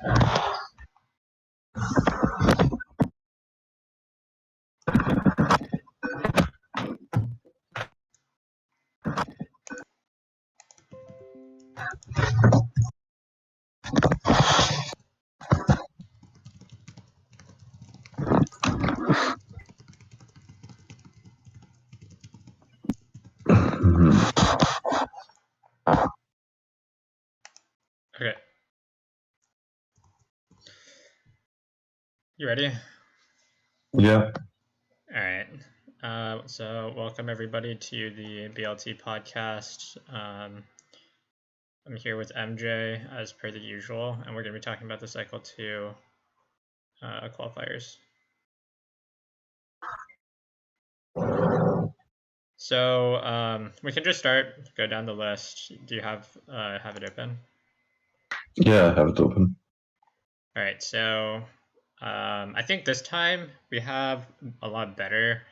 Okay. You ready? Yeah. All right. So welcome everybody to the BLT Podcast. I'm here with MJ as per the usual, and we're going to be talking about the Cycle 2 qualifiers. So we can just start, go down the list. Do you have it open? Yeah, I have it open. All right. So I think this time we have a lot better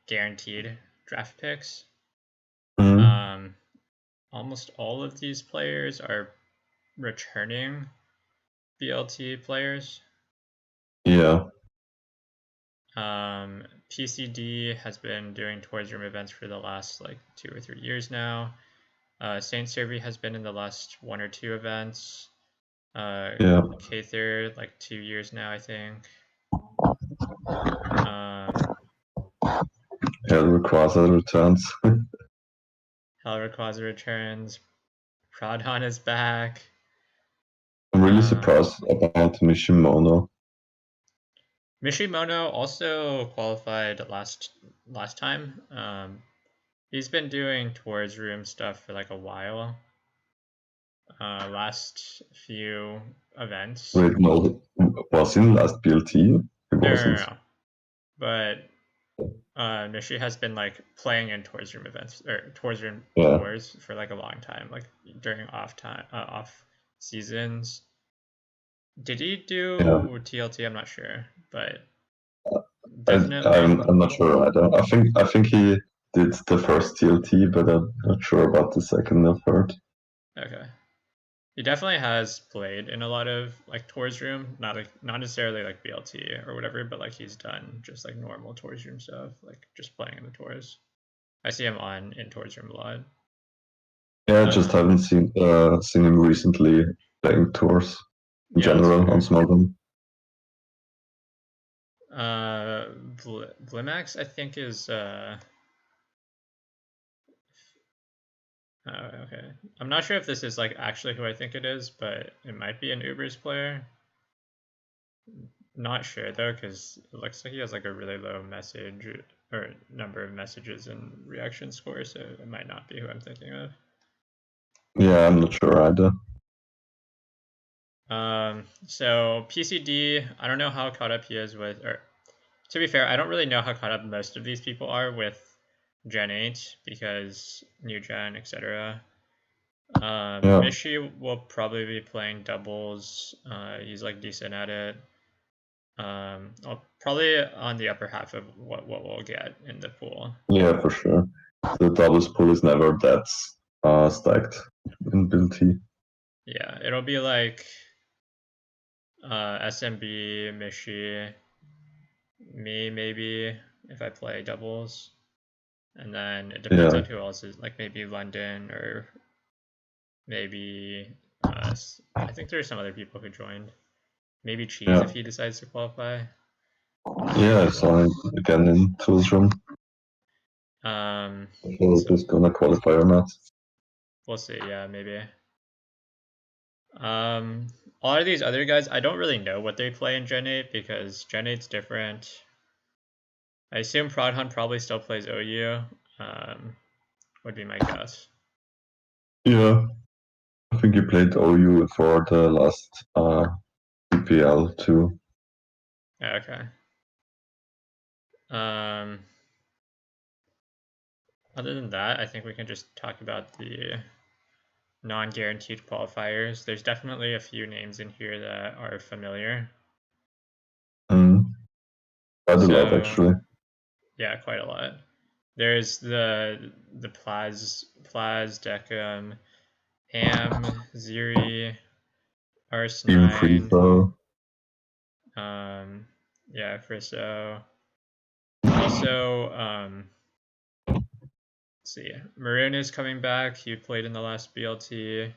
guaranteed draft picks. Almost all of these players are returning BLT players. Yeah. PCD has been doing Tours Room events for the last 2 or 3 years now. Saint Servi has been in the last 1 or 2 events. Yeah. Kather 2 years now, I think. Rayquaza returns. Rayquaza returns. Pradhan is back. I'm really surprised about Mishimono. Mishimono also qualified last time. He's been doing Tours Room stuff for a while. Last few events. Wait, no, was he in last BLT? He wasn't. No. But Mishi has been playing in Tours Room events or Tours Room tours for a long time, during off seasons. Did he do TLT? I'm not sure, but definitely. I'm not sure either. I think he did the first TLT, but I'm not sure about the second or third. Okay. He definitely has played in a lot of Tours Room, not necessarily BLT or whatever, but he's done just normal Tours Room stuff, just playing in the tours. I see him in Tours Room a lot. Yeah, I just haven't seen him recently playing tours in general on Smallbone. Blimax, I think, is okay. I'm not sure if this is actually who I think it is, but it might be an Uber's player. Not sure though, because it looks like he has a really low message or number of messages and reaction score, so it might not be who I'm thinking of. Yeah, I'm not sure either. So PCD, I don't know how caught up he is with, or to be fair, I don't really know how caught up most of these people are with Gen 8 because new gen, etc. Mishi will probably be playing doubles. He's decent at it. Probably on the upper half of what we'll get in the pool. Yeah, for sure. The doubles pool is never that stacked in BLT. Yeah, it'll be SMB, Mishi, me maybe if I play doubles, and then it depends on who else is maybe London or maybe I think there's some other people who joined. Maybe Cheese if he decides to qualify. Yeah, I saw him again in Tours Room. So he's gonna qualify or not? We'll see. Yeah, maybe. All of these other guys, I don't really know what they play in Gen 8 because Gen 8's different. I assume Pradhan probably still plays OU. Would be my guess. Yeah, I think he played OU for the last BPL too. Okay. Other than that, I think we can just talk about the non-guaranteed qualifiers. There's definitely a few names in here that are familiar. Quite a lot, actually. Yeah, quite a lot. There's the Plaz, Decum, Ham, Ziri, Even free Rs9. throw. Yeah, Frisso. Also, let's see. Maroon is coming back. He played in the last BLT.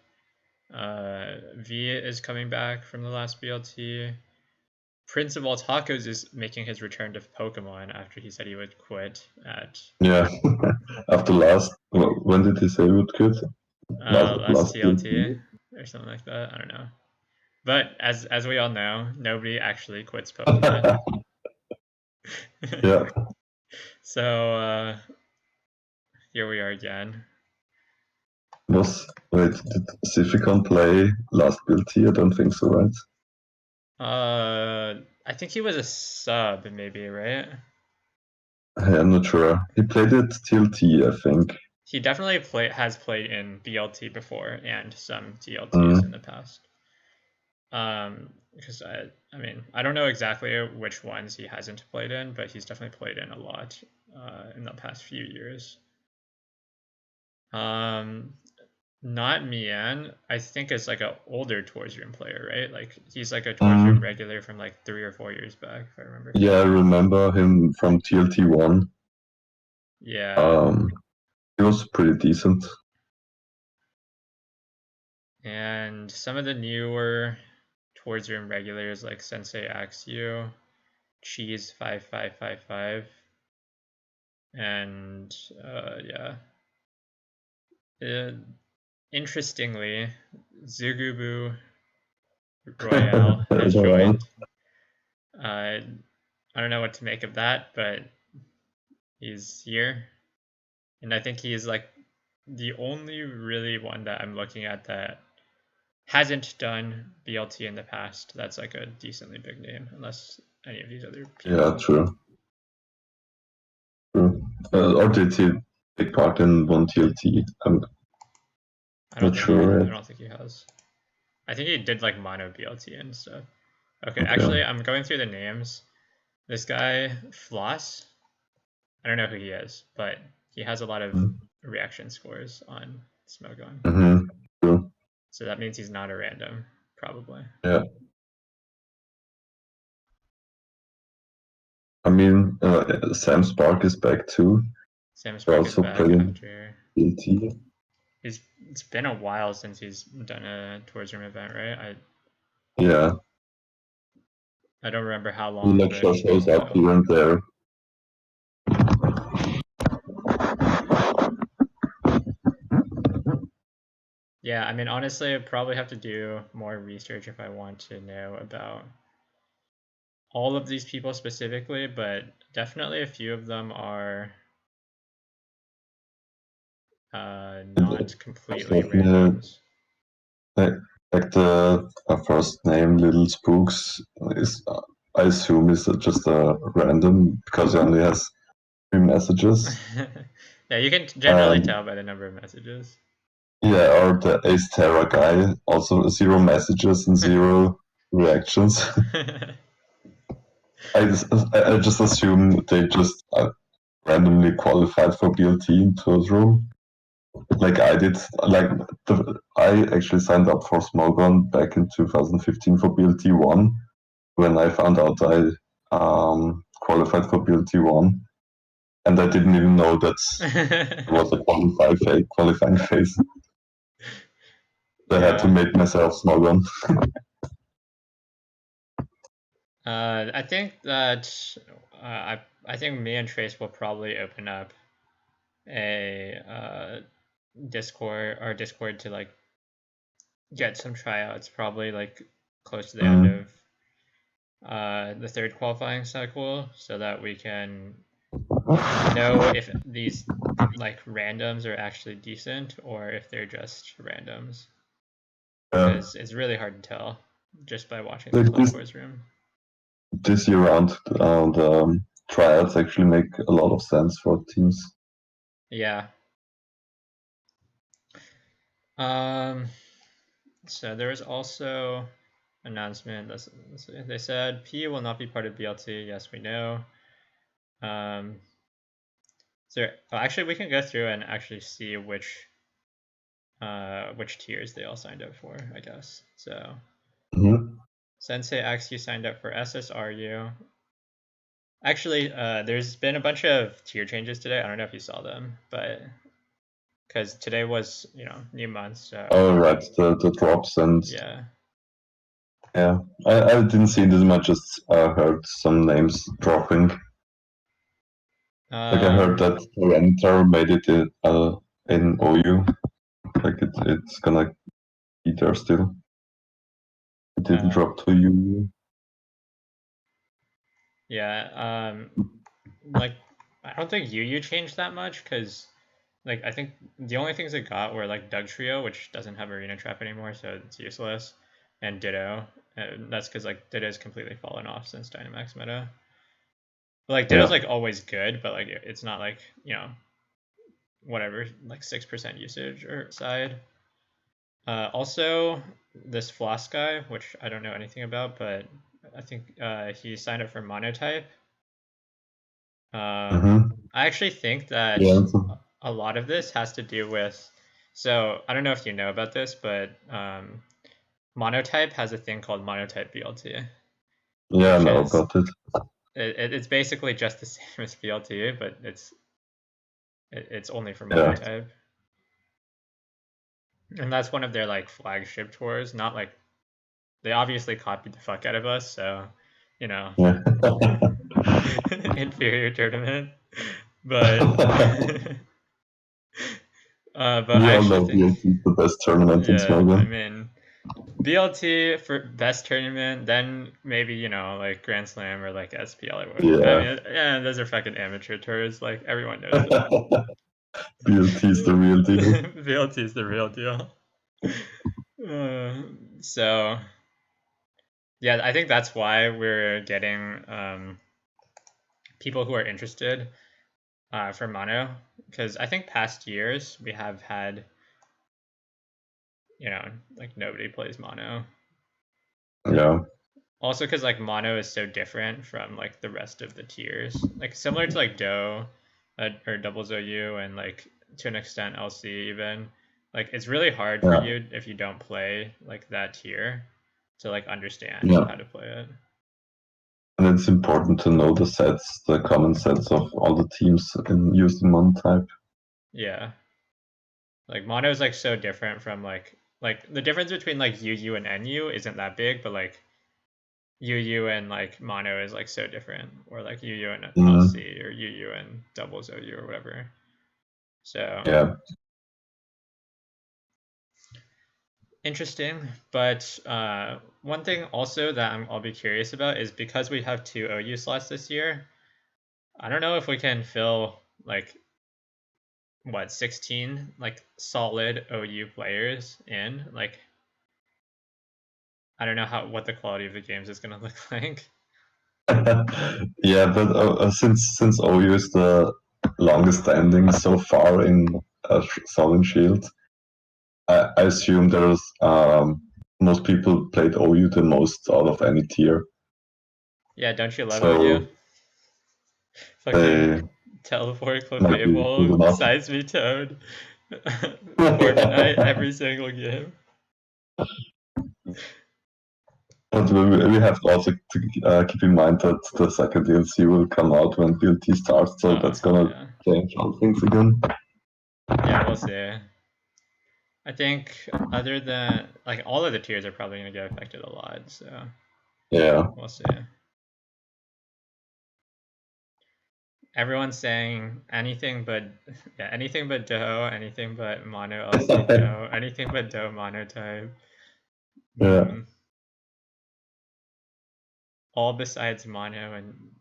V is coming back from the last BLT. Prince of all tacos is making his return to Pokemon after he said he would quit at Yeah. After when did he say he would quit? last Last TLT BLT? or something like that. I don't know. But as we all know, nobody actually quits Pokemon. Yeah. So here we are again. Did Sificon play last BLT? I don't think so, right? I think he was a sub, maybe, right? I'm not sure. He played it TLT, I think. He definitely has played in BLT before and some TLTs in the past. Because I mean, I don't know exactly which ones he hasn't played in, but he's definitely played in a lot in the past few years. Not Mian. I think is like an older Tours Room player, right? Like he's like a Tours Room regular from like 3 or 4 years back, if I remember. Yeah, I remember him from TLT1. Yeah. He was pretty decent. And some of the newer Tours Room regulars like Sensei Axio, Cheese 5555, and yeah. Interestingly, Zugubu Royale has joined. I don't know what to make of that, but he's here. And I think he's like the only really one that I'm looking at that hasn't done BLT in the past. That's like a decently big name, unless any of these other people. Yeah, true. Or did he take part in one TLT? I'm not sure. I don't think he has. I think he did like mono BLT and stuff. Okay, actually, I'm going through the names. This guy, Floss, I don't know who he is, but he has a lot of reaction scores on Smogon. True. So that means he's not a random, probably. Yeah. I mean, Sam Spark is back too. Sam Spark is back after. BLT. It's been a while since he's done a Tours Room event, right? Yeah. I don't remember how long. He like shows up here and there. Yeah, I mean, honestly, I probably have to do more research if I want to know about all of these people specifically, but definitely a few of them are not completely randoms. Like the first name, Little Spooks, is I assume is just a random because he only has 3 messages. Yeah, you can generally tell by the number of messages. Yeah, or the Ace Terra guy, also 0 messages and 0 reactions. I just assume they just randomly qualified for BLT in Tours Room. Like I did, I actually signed up for Smogon back in 2015 for BLT1 when I found out I qualified for BLT1, and I didn't even know that it was a qualifying phase. I had to make myself Smogon. I think that I think me and Trace will probably open up a Discord to like get some tryouts, probably like close to the end of the third qualifying cycle, so that we can know if these like randoms are actually decent or if they're just randoms. Because it's really hard to tell just by watching the Tours Room. This year round, the tryouts actually make a lot of sense for teams. Yeah. So there was also announcement. They said P will not be part of BLT. Yes, we know. So actually, we can go through and actually see which tiers they all signed up for, I guess. So Mm-hmm. Sensei X, you signed up for SSRU. Actually, there's been a bunch of tier changes today. I don't know if you saw them, but because today was, new month, so Oh, right, the drops and yeah. Yeah, I didn't see this much. Just heard some names dropping. Like I heard that Renter made it in OU. Like it's gonna be there still. It didn't drop to UU. Yeah, like I don't think UU changed that much because like I think the only things it got were like Doug Trio, which doesn't have Arena Trap anymore, so it's useless, and Ditto. And that's because like Ditto's completely fallen off since Dynamax meta. But, like Ditto's Yeah. like always good, but like it's not like whatever like 6% usage or side. Also, this Floss guy, which I don't know anything about, but I think he signed up for Monotype. Mm-hmm. I actually think that Yeah. a lot of this has to do with. So I don't know if you know about this, but Monotype has a thing called Monotype BLT, Yeah, I which know is about it. it's basically just the same as BLT, but it's only for Yeah. Monotype, and that's one of their like flagship tours. Not like they obviously copied the fuck out of us, so you know, Yeah. inferior tournament, but but We I all actually know think, BLT is the best tournament in yeah, I Smogon. mean, BLT for best tournament, then maybe like Grand Slam or like SPL. I Yeah. mean, yeah, those are fucking amateur tours. Like everyone knows that. BLT is the real deal. BLT is the real deal. So yeah, I think that's why we're getting people who are interested for mono, because I think past years we have had like nobody plays mono. Yeah. Also, because like mono is so different from like the rest of the tiers, like similar to like Do or doubles OU and like to an extent LC even. Like it's really hard for Yeah. you if you don't play like that tier to like understand Yeah. how to play it. And it's important to know the sets, the common sets of all the teams in using one type. Yeah, like mono is like so different from like the difference between like UU and NU isn't that big, but like UU and like mono is like so different, or like UU and Mm-hmm. LC or UU and doubles OU or whatever. So Yeah. interesting. But one thing also that I'll be curious about is because we have 2 OU slots this year. I don't know if we can fill like what 16 like solid OU players in. Like I don't know what the quality of the games is gonna look like. Yeah, but since OU is the longest standing so far in Southern Shield, I assume there's most people played OU the most out of any tier. Yeah, don't you love OU? So Fucking they teleport might be good Clefable, enough. size me toad, Corviknight every single game. But we have to also keep in mind that the second DLC will come out when BLT starts, so that's gonna Yeah. change all things again. Yeah, we'll see. I think other than like all of the tiers are probably gonna get affected a lot, so Yeah. we'll see. Everyone's saying anything but yeah, anything but Do, anything but mono LC Do, anything but Do monotype. Yeah. All besides mono and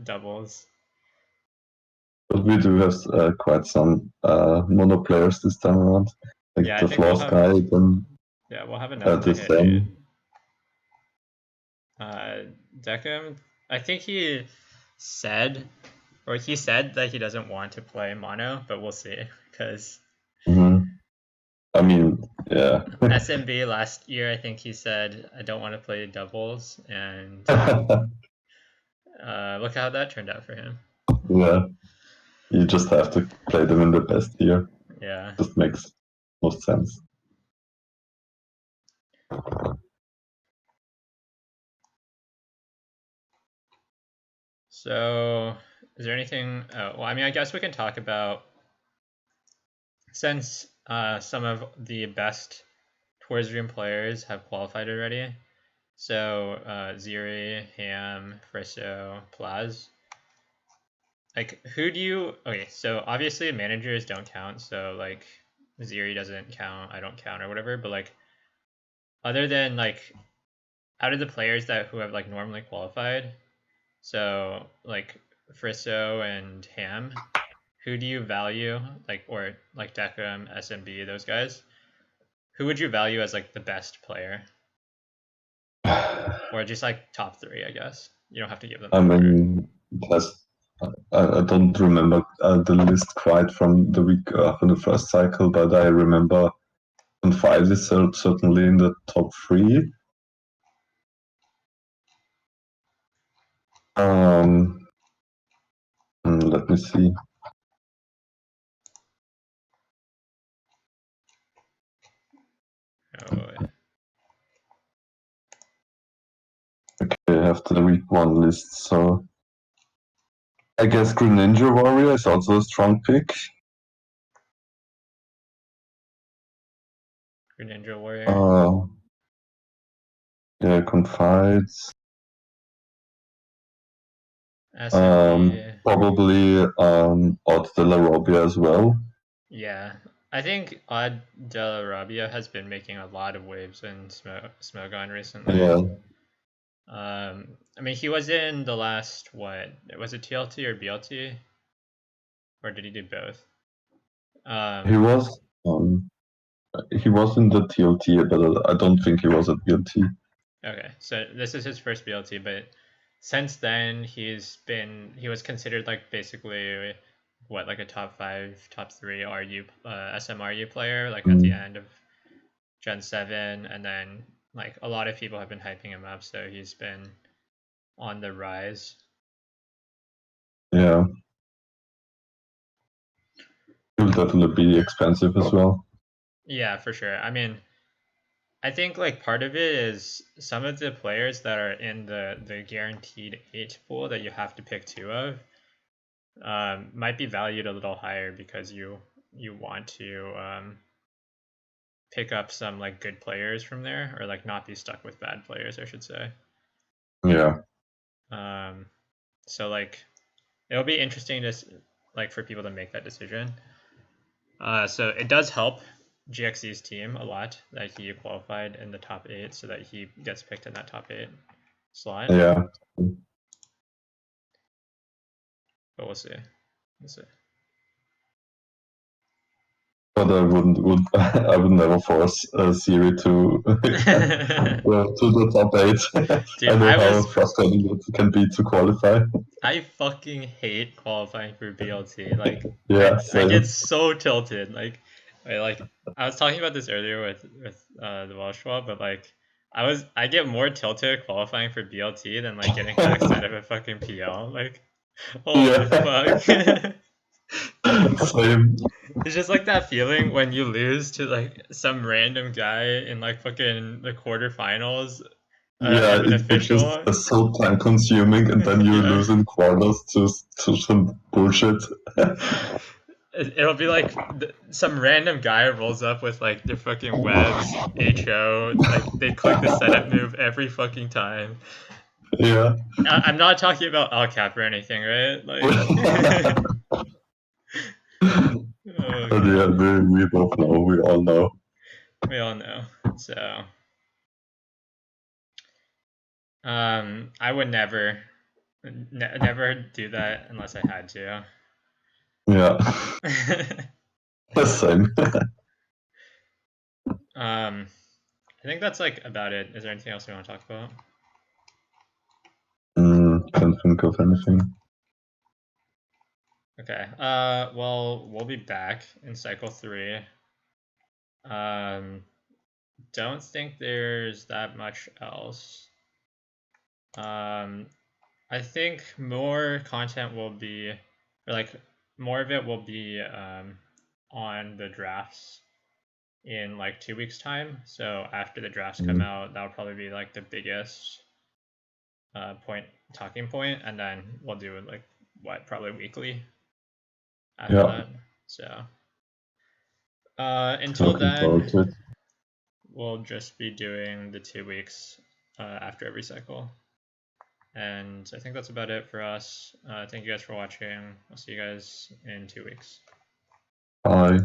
doubles. But we do have quite some mono players this time around. Like Yeah, I the think we'll Floss have guy, then we'll have enough to the hit 8. same. Deckham, I think said he said that he doesn't want to play mono, but we'll see because Mm-hmm. I mean, yeah. SMB last year, I think he said I don't want to play doubles, and look how that turned out for him. Yeah. You just have to play them in the best tier. Yeah. Just makes most sense. So, is there anything? Well, I mean, I guess we can talk about since some of the best Tours Dream players have qualified already. So, Ziri, Ham, Frisso, Plaz. Like, who do you? Okay, so obviously managers don't count. So like, Ziri doesn't count. I don't count or whatever. But like, other than like, out of the players that who have like normally qualified, so like Frisso and Ham, who do you value, like, or like Decrum, SMB, those guys? Who would you value as like the best player, or just like top three? I guess you don't have to give them I an order. mean, it has, I don't remember the list quite from the week from the first cycle, but I remember five is certainly in the top three. Let me see. Oh, Okay, I have the week one list, so I guess Green Ninja Warrior is also a strong pick. Ninja Warrior. Yeah, Confides. SMB. Probably Odd de la Robbia as well. Yeah. I think Odd de la Rabia has been making a lot of waves in Smogon recently. Yeah. I mean, he was in the last, what? Was it TLT or BLT? Or did he do both? He was in the TLT, but I don't think he was at BLT. Okay, so this is his first BLT, but since then he was considered like basically what, like a top 5, top 3 RU SMRU player like at the end of Gen 7, and then like a lot of people have been hyping him up, so he's been on the rise. Yeah. He'll definitely be expensive as well. Yeah, for sure. I mean, I think like part of it is some of the players that are in the guaranteed 8 pool that you have to pick 2 of might be valued a little higher because you want to pick up some like good players from there, or like not be stuck with bad players, I should say. Yeah. So like it'll be interesting to like for people to make that decision. So it does help GXE's team a lot that he qualified in the top 8, so that he gets picked in that top 8 slot. Yeah. But we'll see. We'll see. But I would never force Siri to to the top 8. Dude, I know how frustrating it can be to qualify. I fucking hate qualifying for BLT. Like Yeah, I get same. so tilted. Like I was talking about this earlier with the Welsh Wall, but like I get more tilted qualifying for BLT than like getting backside of a fucking PL. Like holy Yeah. fuck. Same. It's just like that feeling when you lose to like some random guy in like fucking the quarterfinals Yeah, of an it's just official. so time consuming, and then you Yeah. lose in quarters to some bullshit. It'll be like some random guy rolls up with like their fucking webs, HO, like they click the setup move every fucking time. Yeah. I'm not talking about Al Cap or anything, right? Like, oh But yeah, god, we both know, we all know. we all know. So, I would never do that unless I had to. Yeah. The same. I think that's like about it. Is there anything else we want to talk about? Can't think of anything. Okay. Well, we'll be back in cycle 3. Don't think there's that much else. I think more content will be, or like more of it will be on the drafts in like 2 weeks' time. So after the drafts come out, that'll probably be like the biggest talking point, and then we'll do it like probably weekly after that. So until then, we'll just be doing the 2 weeks after every cycle. And I think that's about it for us. Thank you guys for watching. I'll see you guys in 2 weeks. Bye.